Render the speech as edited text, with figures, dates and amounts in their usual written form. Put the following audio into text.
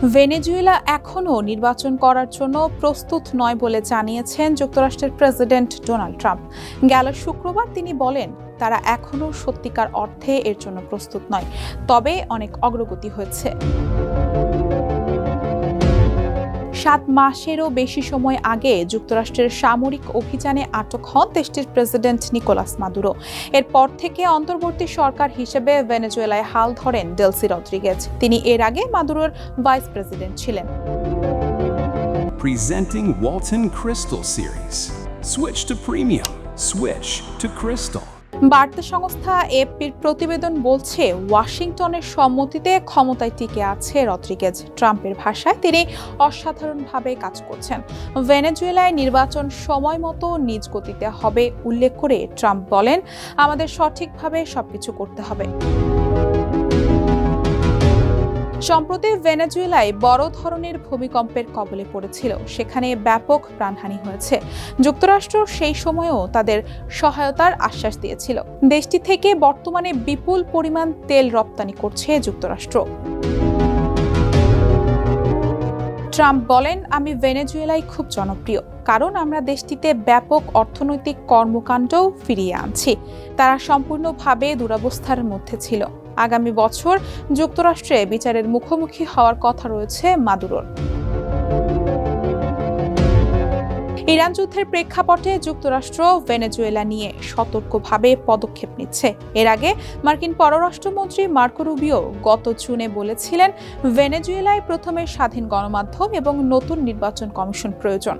Venezuela এখনও নির্বাচন করার জন্য প্রস্তুত নয় বলে জানিয়েছেন যুক্তরাষ্ট্রের প্রেসিডেন্ট ডোনাল্ড ট্রাম্প। গেল শুক্রবার তিনি বলেন, তারা এখনও সত্যিকার অর্থে এর জন্য প্রস্তুত নয়, তবে অনেক অগ্রগতি হয়েছে। 7 মাসেরও বেশি সময় আগে যুক্তরাষ্ট্রের সামরিক অভিযানে আটক হন দেশটির প্রেসিডেন্ট নিকোলাস মাদুরো। এরপর থেকে অন্তর্বর্তী সরকার হিসেবে ভেনেজুয়েলায় হাল ধরেন ডেলসি রদ্রিগেজ। তিনি এর আগে মাদুরোর ভাইস প্রেসিডেন্ট ছিলেন। Presenting Walton Crystal Series. Switch to premium. Switch to Crystal. বার্তা সংস্থা এপির প্রতিবেদন বলছে, ওয়াশিংটনের সম্মতিতে ক্ষমতায় টিকে আছে রদ্রিগেজ। ট্রাম্পের ভাষায় তিনি অসাধারণভাবে কাজ করছেন। ভেনেজুয়েলায় নির্বাচন সময় মতো নিজ গতিতে হবে উল্লেখ করে ট্রাম্প বলেন, আমাদের সঠিকভাবে সবকিছু করতে হবে। সম্প্রতি ভেনেজুয়েলায় বড় ধরনের ভূমিকম্পের কবলে পড়েছিল, সেখানে ব্যাপক প্রাণহানি হয়েছে। যুক্তরাষ্ট্র সেই সময়েও তাদের সহায়তার আশ্বাস দিয়েছিল। দেশটি থেকে বর্তমানে বিপুল পরিমাণ তেল রপ্তানি করছে যুক্তরাষ্ট্র। ট্রাম্প বলেন, আমি ভেনেজুয়েলায় খুব জনপ্রিয়, কারণ আমরা দেশটিতে ব্যাপক অর্থনৈতিক কর্মকাণ্ডও ফিরিয়ে আনছি। তারা সম্পূর্ণভাবে দুরবস্থার মধ্যে ছিল। আগামী বছর যুক্তরাষ্ট্রে বিচারের মুখোমুখি হওয়ার কথা রয়েছে মাদুরোর। ইরান যুদ্ধের প্রেক্ষাপটে যুক্তরাষ্ট্র ভেনেজুয়েলা নিয়ে সতর্কভাবে পদক্ষেপ নিচ্ছে। এর আগে মার্কিন পররাষ্ট্রমন্ত্রী মার্কো রুবিও গত জুনে বলেছিলেন, ভেনেজুয়েলায় প্রথমে স্বাধীন গণমাধ্যম এবং নতুন নির্বাচন কমিশন প্রয়োজন।